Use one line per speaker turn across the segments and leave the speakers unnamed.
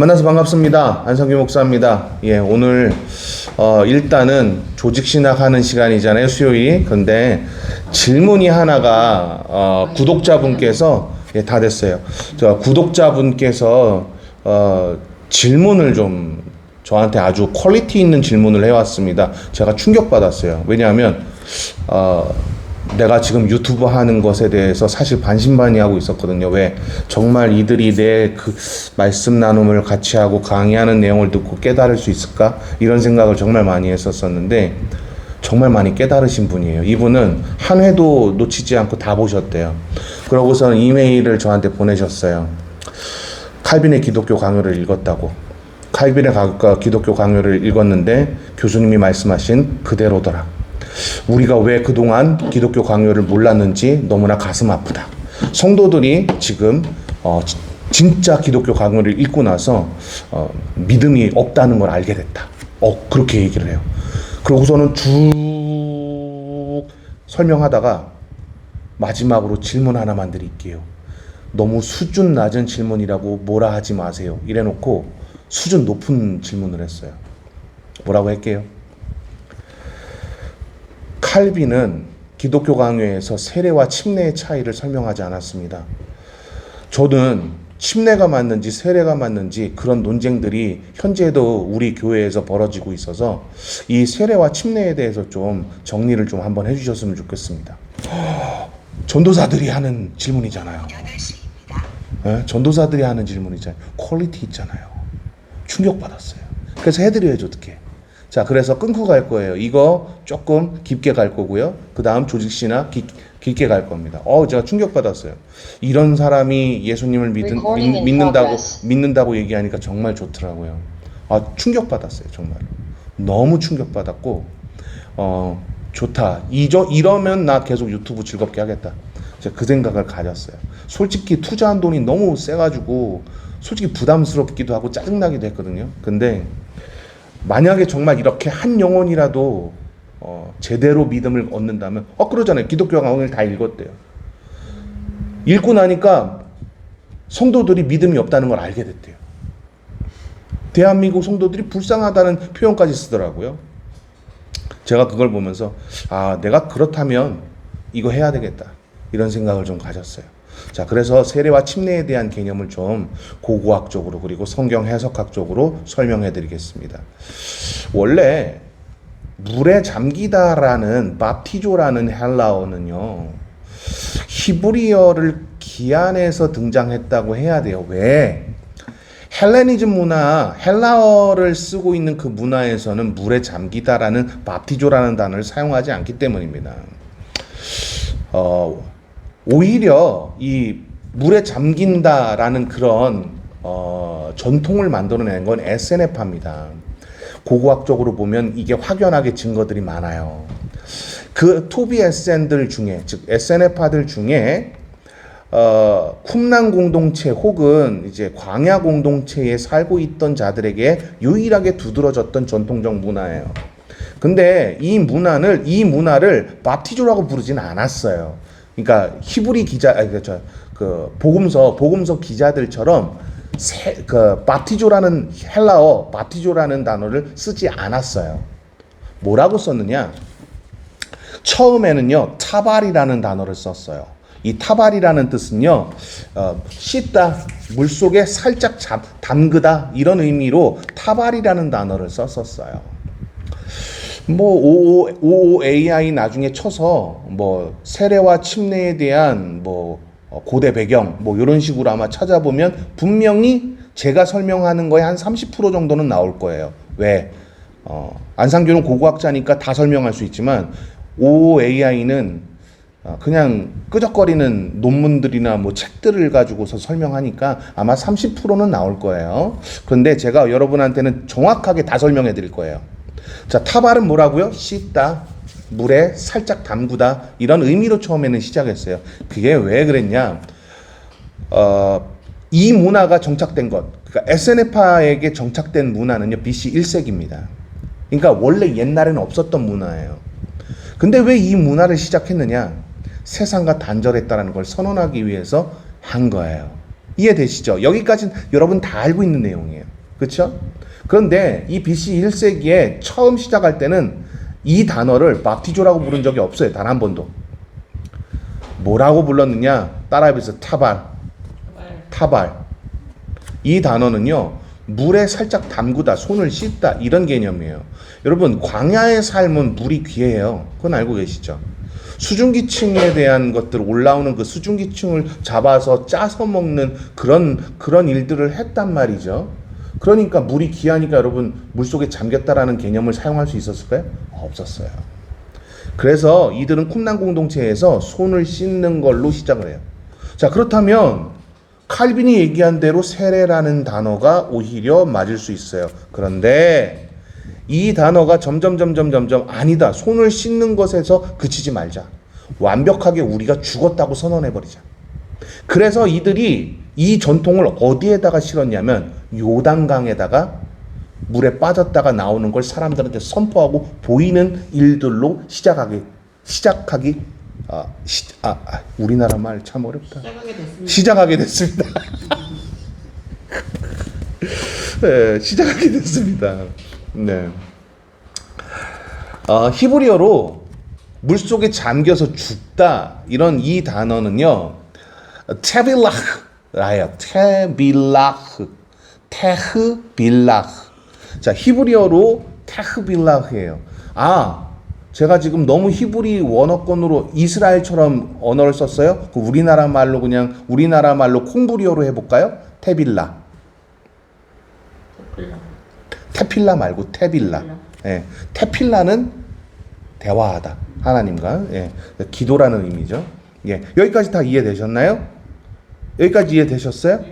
만나서 반갑습니다. 안성규 목사입니다. 오늘 일단은 조직 신학하는 시간이잖아요, 수요일. 근데 질문이 하나가 구독자분께서 다 됐어요. 구독자분께서 질문을 좀 저한테 아주 퀄리티 있는 질문을 해왔습니다. 제가 충격받았어요. 왜냐하면 내가 지금 유튜브 하는 것에 대해서 사실 반신반의하고 있었거든요. 왜? 정말 이들이 내 그 말씀 나눔을 같이 하고 강의하는 내용을 듣고 깨달을 수 있을까? 이런 생각을 정말 많이 했었었는데 정말 많이 깨달으신 분이에요. 이분은 한 회도 놓치지 않고 다 보셨대요. 그러고서는 이메일을 저한테 보내셨어요. 칼빈의 기독교 강요를 읽었다고. 칼빈의 기독교 강요를 읽었는데 교수님이 말씀하신 그대로더라. 우리가 왜 그동안 기독교 강요를 몰랐는지 너무나 가슴 아프다. 성도들이 지금 진짜 기독교 강요를 읽고 나서 믿음이 없다는 걸 알게 됐다. 그렇게 얘기를 해요. 그러고서는 쭉 설명하다가 마지막으로 질문 하나만 드릴게요. 너무 수준 낮은 질문이라고 뭐라 하지 마세요. 이래놓고 수준 높은 질문을 했어요. 뭐라고 할게요? 칼빈은 기독교 강요에서 세례와 침례의 차이를 설명하지 않았습니다. 저는 침례가 맞는지 세례가 맞는지 그런 논쟁들이 현재도 우리 교회에서 벌어지고 있어서 이 세례와 침례에 대해서 좀 정리를 좀 한번 해주셨으면 좋겠습니다. 전도사들이 하는 질문이잖아요. 네? 전도사들이 하는 질문이잖아요. 퀄리티 있잖아요. 충격받았어요. 그래서 해드려야죠, 어떻게. 자, 그래서 끊고 갈 거예요. 이거 조금 깊게 갈 거고요. 그 다음 조직신학 깊게 갈 겁니다. 제가 충격받았어요. 이런 사람이 예수님을 믿는다고 얘기하니까 정말 좋더라고요. 충격받았어요, 정말. 너무 충격받았고, 좋다. 이러면 나 계속 유튜브 즐겁게 하겠다. 제가 그 생각을 가졌어요. 솔직히 투자한 돈이 너무 세가지고, 솔직히 부담스럽기도 하고 짜증나기도 했거든요. 근데, 만약에 정말 이렇게 한 영혼이라도 제대로 믿음을 얻는다면 그러잖아요. 기독교 강의를 다 읽었대요. 읽고 나니까 성도들이 믿음이 없다는 걸 알게 됐대요. 대한민국 성도들이 불쌍하다는 표현까지 쓰더라고요. 제가 그걸 보면서 내가 그렇다면 이거 해야 되겠다. 이런 생각을 좀 가졌어요. 자, 그래서 세례와 침례에 대한 개념을 좀 고고학적으로 그리고 성경 해석학적으로 설명해 드리겠습니다. 원래 물에 잠기다라는 바티조라는 헬라어는요, 히브리어를 기안해서 등장했다고 해야 돼요. 왜? 헬레니즘 문화, 헬라어를 쓰고 있는 그 문화에서는 물에 잠기다라는 바티조라는 단어를 사용하지 않기 때문입니다. 오히려 이 물에 잠긴다라는 그런 전통을 만들어낸 건 SNF파입니다. 고고학적으로 보면 이게 확연하게 증거들이 많아요. 그 토비 SN들 중에, 즉 SNF파들 중에 쿰란 공동체 혹은 이제 광야 공동체에 살고 있던 자들에게 유일하게 두드러졌던 전통적 문화예요. 근데 이 문화를 바티조라고 부르지는 않았어요. 그러니까 히브리 기자, 복음서 기자들처럼 바티조라는 헬라어 바티조라는 단어를 쓰지 않았어요. 뭐라고 썼느냐? 처음에는요 타발이라는 단어를 썼어요. 이 타발이라는 뜻은요 씻다, 물 속에 살짝 담그다 이런 의미로 타발이라는 단어를 썼었어요. OOAI 나중에 쳐서 세례와 침례에 대한 고대 배경 이런 식으로 아마 찾아보면 분명히 제가 설명하는 거에 한 30% 정도는 나올 거예요. 왜? 안상규는 고고학자니까 다 설명할 수 있지만 OOAI는 그냥 끄적거리는 논문들이나 책들을 가지고서 설명하니까 아마 30%는 나올 거예요. 그런데 제가 여러분한테는 정확하게 다 설명해 드릴 거예요. 자, 타발은 뭐라고요? 씻다, 물에 살짝 담그다 이런 의미로 처음에는 시작했어요. 그게 왜 그랬냐? 이 문화가 정착된 것, 그러니까 SNF파에게 정착된 문화는요 BC 1세기입니다. 그러니까 원래 옛날에는 없었던 문화예요. 근데 왜 이 문화를 시작했느냐? 세상과 단절했다는 걸 선언하기 위해서 한 거예요. 이해되시죠? 여기까지는 여러분 다 알고 있는 내용이에요. 그렇죠? 그런데 이 BC 1세기에 처음 시작할 때는 이 단어를 밥티조라고 부른 적이 없어요. 단 한 번도. 뭐라고 불렀느냐? 따라해보세요. 타발. 이 단어는요, 물에 살짝 담그다, 손을 씻다, 이런 개념이에요. 여러분, 광야의 삶은 물이 귀해요. 그건 알고 계시죠? 수증기층에 대한 것들, 올라오는 그 수증기층을 잡아서 짜서 먹는 그런 일들을 했단 말이죠. 그러니까 물이 귀하니까 여러분, 물속에 잠겼다라는 개념을 사용할 수 있었을까요? 없었어요. 그래서 이들은 쿰난 공동체에서 손을 씻는 걸로 시작을 해요. 자, 그렇다면 칼빈이 얘기한 대로 세례라는 단어가 오히려 맞을 수 있어요. 그런데 이 단어가 점점 아니다. 손을 씻는 것에서 그치지 말자. 완벽하게 우리가 죽었다고 선언해버리자. 그래서 이들이 이 전통을 어디에다가 실었냐면 요단강에다가 물에 빠졌다가 나오는 걸 사람들한테 선포하고 보이는 일들로 시작하기 우리나라 말 참 어렵다. 시작하게 됐습니다. 네, 시작하게 됐습니다. 네. 히브리어로 물속에 잠겨서 죽다 이런 이 단어는요. 테빌라흐라요. 테흐빌라흐. 자, 히브리어로 테흐빌라흐예요. 제가 지금 너무 히브리 원어권으로 이스라엘처럼 언어를 썼어요? 그 우리나라 말로 콩브리어로 해볼까요? 테필라 말고 테빌라. 예, 테필라는 대화하다. 하나님과 기도라는 의미죠. 예, 여기까지 다 이해되셨나요? 여기까지 이해되셨어요?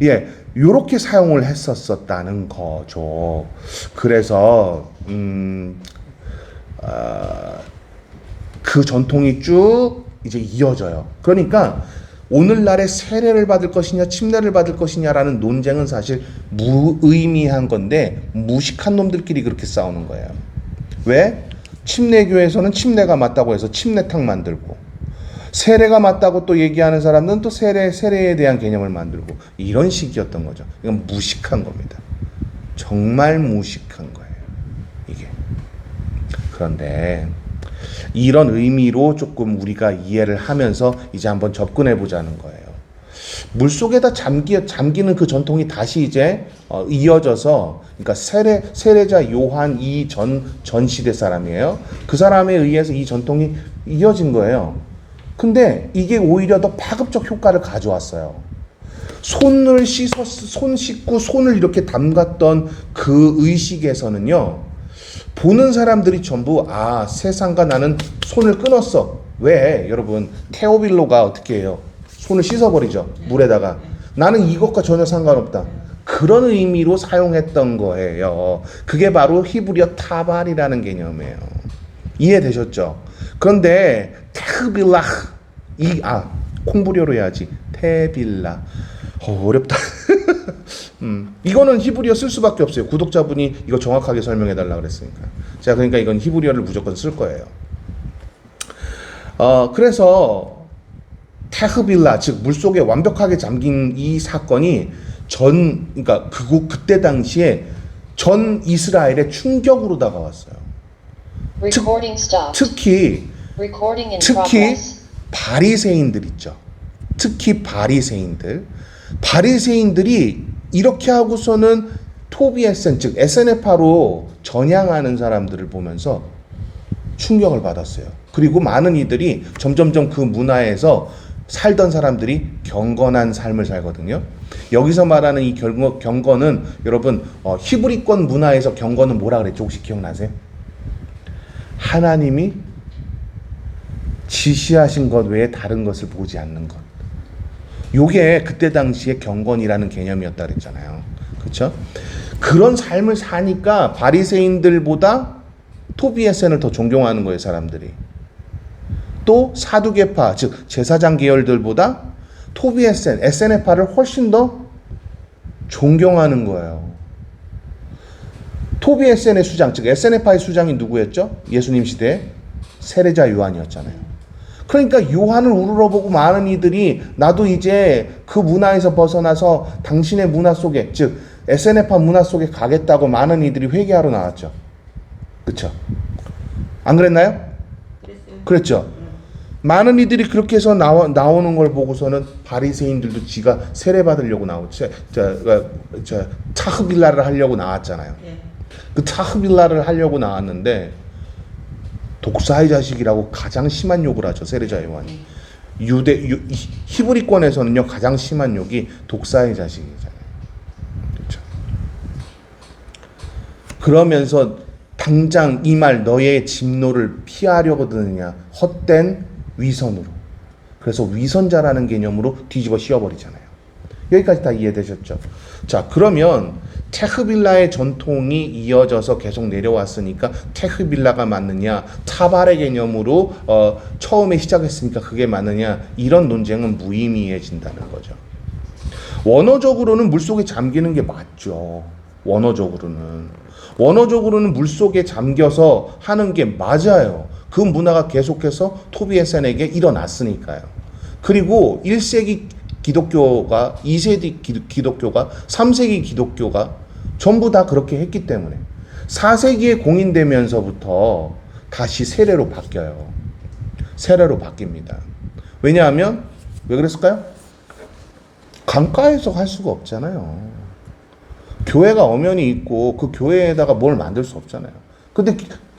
예, 요렇게 사용을 했었다는 거죠. 그래서 그 전통이 쭉 이제 이어져요. 그러니까 오늘날의 세례를 받을 것이냐 침례를 받을 것이냐라는 논쟁은 사실 무의미한 건데 무식한 놈들끼리 그렇게 싸우는 거예요. 왜? 침례교에서는 침례가 맞다고 해서 침례탕 만들고 세례가 맞다고 또 얘기하는 사람들은 또 세례에 대한 개념을 만들고 이런 식이었던 거죠. 이건 무식한 겁니다. 정말 무식한 거예요. 이게. 그런데 이런 의미로 조금 우리가 이해를 하면서 이제 한번 접근해 보자는 거예요. 물속에다 잠기는 그 전통이 다시 이제 이어져서, 그러니까 세례자 요한 이 전 시대 사람이에요. 그 사람에 의해서 이 전통이 이어진 거예요. 근데 이게 오히려 더 파급적 효과를 가져왔어요. 손 씻고 손을 이렇게 담갔던 그 의식에서는요, 보는 사람들이 전부 세상과 나는 손을 끊었어. 왜? 여러분, 테오빌로가 어떻게 해요? 손을 씻어버리죠. 물에다가. 나는 이것과 전혀 상관없다. 그런 의미로 사용했던 거예요. 그게 바로 히브리어 타발이라는 개념이에요. 이해되셨죠? 그런데 테빌라흐 콩브리어로 해야지. 테빌라. 어렵다. 이거는 히브리어 쓸 수밖에 없어요. 구독자분이 이거 정확하게 설명해 달라고 그랬으니까. 자, 그러니까 이건 히브리어를 무조건 쓸 거예요. 그래서 테흐빌라, 즉 물속에 완벽하게 잠긴 이 사건이 그러니까 그때 당시에 전 이스라엘의 충격으로 다가왔어요. 특히 바리새인들 있죠. 특히 바리새인들이 이렇게 하고서는 토비에센, 즉 SNF로 전향하는 사람들을 보면서 충격을 받았어요. 그리고 많은 이들이 점점점 그 문화에서 살던 사람들이 경건한 삶을 살거든요. 여기서 말하는 이 경건은 여러분 히브리권 문화에서 경건은 뭐라 그랬죠? 혹시 기억나세요? 하나님이 지시하신 것 외에 다른 것을 보지 않는 것. 요게 그때 당시에 경건이라는 개념이었다 그랬잖아요. 그렇죠? 그런 삶을 사니까 바리새인들보다 토비에센을 더 존경하는 거예요, 사람들이. 또 사두개파, 즉 제사장 계열들보다 토비에센, SNF파를 훨씬 더 존경하는 거예요. 토비에센의 수장, 즉 SNF파의 수장이 누구였죠? 예수님 시대에 세례자 요한이었잖아요. 그러니까 요한을 우러러보고 많은 이들이 나도 이제 그 문화에서 벗어나서 당신의 문화 속에, 즉 SNF파 문화 속에 가겠다고 많은 이들이 회개하러 나왔죠. 그렇죠? 안 그랬나요?
그랬어요.
그랬죠. 많은 이들이 그렇게 해서 나오는 걸 보고서는 바리새인들도 지가 세례 받으려고 차흐빌라를 하려고 나왔잖아요.
예.
그 차흐빌라를 하려고 나왔는데 독사의 자식이라고 가장 심한 욕을 하죠. 세례자 요한이. 히브리권에서는요 가장 심한 욕이 독사의 자식이잖아요. 그렇죠? 그러면서 당장 이 말 너의 진노를 피하려고 드느냐 헛된 위선으로. 그래서 위선자라는 개념으로 뒤집어 씌워버리잖아요. 여기까지 다 이해되셨죠? 자, 그러면 테흐빌라의 전통이 이어져서 계속 내려왔으니까 테흐빌라가 맞느냐, 타발의 개념으로 처음에 시작했으니까 그게 맞느냐, 이런 논쟁은 무의미해진다는 거죠. 원어적으로는 물속에 잠기는 게 맞죠. 원어적으로는 물속에 잠겨서 하는 게 맞아요. 그 문화가 계속해서 토비에센에게 일어났으니까요. 그리고 1세기 기독교가, 2세기 기독교가, 3세기 기독교가 전부 다 그렇게 했기 때문에 4세기에 공인되면서부터 다시 세례로 바뀌어요. 세례로 바뀝니다. 왜냐하면 왜 그랬을까요? 강가에서 할 수가 없잖아요. 교회가 엄연히 있고 그 교회에다가 뭘 만들 수 없잖아요. 근데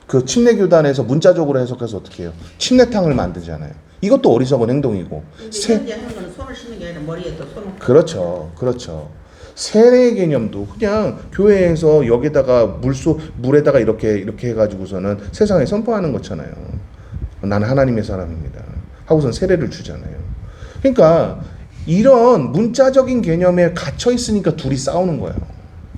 그 침례교단에서 문자적으로 해석해서 어떻게 해요? 침례탕을 만들잖아요. 이것도 어리석은 행동이고.
현재 하는 거는 손을 씻는 게 아니라 머리에 또 손을.
그렇죠. 세례의 개념도 그냥 교회에서 여기다가 물에다가 이렇게 해가지고서는 세상에 선포하는 거잖아요. 나는 하나님의 사람입니다. 하고선 세례를 주잖아요. 그러니까 이런 문자적인 개념에 갇혀 있으니까 둘이 싸우는 거예요.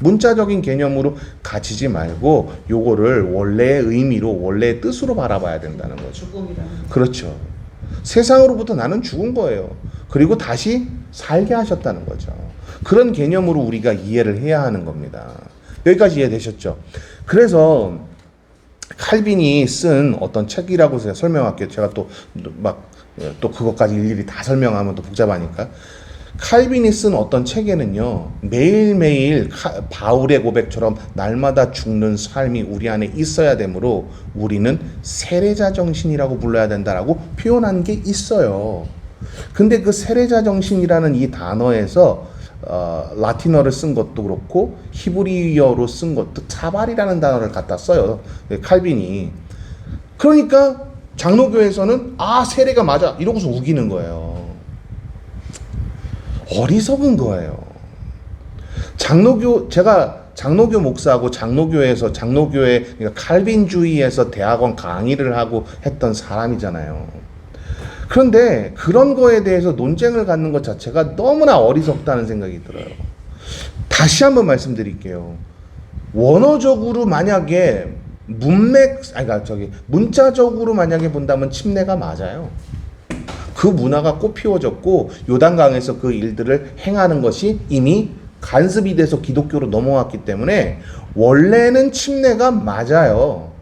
문자적인 개념으로 갇히지 말고 요거를 원래의 의미로, 원래의 뜻으로 바라봐야 된다는 거죠.
죽음이라는.
그렇죠. 세상으로부터 나는 죽은 거예요. 그리고 다시 살게 하셨다는 거죠. 그런 개념으로 우리가 이해를 해야 하는 겁니다. 여기까지 이해되셨죠? 그래서 칼빈이 쓴 어떤 책이라고 제가 설명할게요. 제가 또 그것까지 일일이 다 설명하면 또 복잡하니까. 칼빈이 쓴 어떤 책에는요, 매일매일 바울의 고백처럼 날마다 죽는 삶이 우리 안에 있어야 되므로 우리는 세례자 정신이라고 불러야 된다라고 표현한 게 있어요. 근데 그 세례자 정신이라는 이 단어에서 라틴어를 쓴 것도 그렇고 히브리어로 쓴 것도 타발이라는 단어를 갖다 써요. 칼빈이. 그러니까 장로교에서는 세례가 맞아 이러고서 우기는 거예요. 어리석은 거예요. 제가 장로교 목사하고 장로교회 그러니까 칼빈주의에서 대학원 강의를 하고 했던 사람이잖아요. 그런데 그런 거에 대해서 논쟁을 갖는 것 자체가 너무나 어리석다는 생각이 들어요. 다시 한번 말씀드릴게요. 원어적으로 만약에 문자적으로 만약에 본다면 침례가 맞아요. 그 문화가 꽃 피워졌고 요단강에서 그 일들을 행하는 것이 이미 간습이 돼서 기독교로 넘어왔기 때문에 원래는 침례가 맞아요.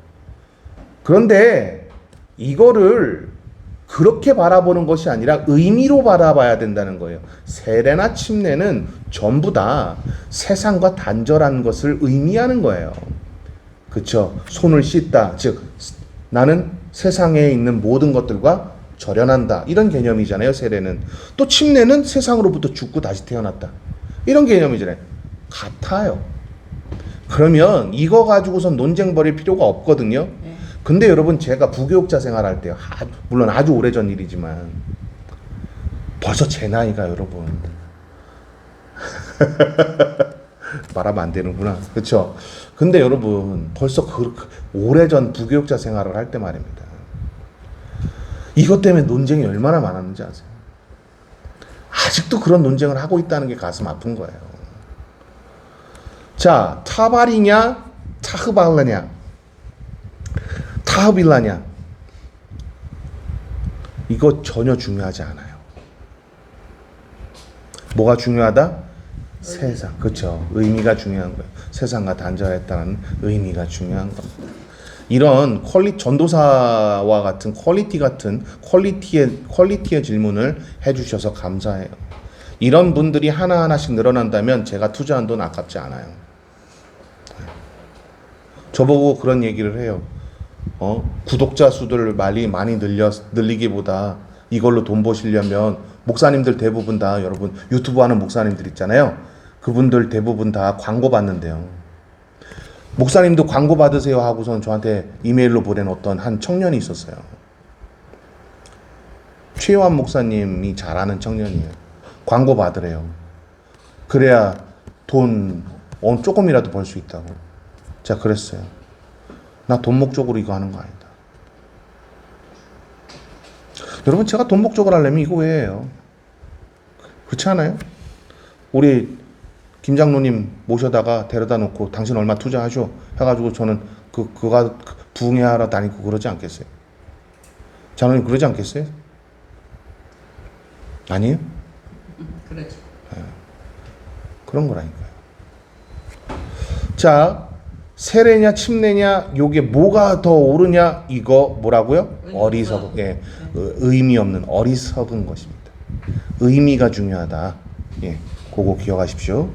그런데 이거를 그렇게 바라보는 것이 아니라 의미로 바라봐야 된다는 거예요. 세례나 침례는 전부 다 세상과 단절한 것을 의미하는 거예요. 그렇죠? 손을 씻다, 즉 나는 세상에 있는 모든 것들과 절연한다. 이런 개념이잖아요. 세례는. 또 침례는 세상으로부터 죽고 다시 태어났다. 이런 개념이잖아요. 같아요. 그러면 이거 가지고선 논쟁 벌일 필요가 없거든요. 근데 여러분 제가 부교육자 생활할 때 물론 아주 오래전 일이지만 벌써 제 나이가 여러분 말하면 안 되는구나. 그렇죠? 근데 여러분 벌써 오래전 부교육자 생활을 할 때 말입니다. 이것 때문에 논쟁이 얼마나 많았는지 아세요? 아직도 그런 논쟁을 하고 있다는 게 가슴 아픈 거예요. 자, 타발이냐, 타흐발라냐, 타흐빌라냐, 이거 전혀 중요하지 않아요. 뭐가 중요하다? 세상, 그렇죠. 의미가 중요한 거예요. 세상과 단절했다는 의미가 중요한 겁니다. 이런 전도사와 같은 퀄리티의 질문을 해주셔서 감사해요. 이런 분들이 하나하나씩 늘어난다면 제가 투자한 돈 아깝지 않아요. 저보고 그런 얘기를 해요. 구독자 수들 많이 늘리기보다 이걸로 돈 버시려면 목사님들 대부분 다 여러분 유튜브 하는 목사님들 있잖아요. 그분들 대부분 다 광고 받는데요. 목사님도 광고 받으세요 하고선 저한테 이메일로 보낸 어떤 한 청년이 있었어요. 최요한 목사님이 잘 아는 청년이에요. 광고 받으래요. 그래야 돈 조금이라도 벌 수 있다고. 제가 그랬어요. 나 돈 목적으로 이거 하는 거 아니다. 여러분 제가 돈 목적으로 하려면 이거 왜 해요? 그렇지 않아요? 우리 김 장로님 모셔다가 데려다 놓고 당신 얼마 투자하셔 해가지고 저는 그가 부흥회하러 다니고 그러지 않겠어요? 장로님 그러지 않겠어요? 아니에요?
그렇지.
그런 거라니까요. 자, 세례냐 침례냐 요게 뭐가 더 옳으냐 이거 뭐라고요? 어리석은 예, 의미 없는 어리석은 것입니다. 의미가 중요하다. 예, 그거 기억하십시오.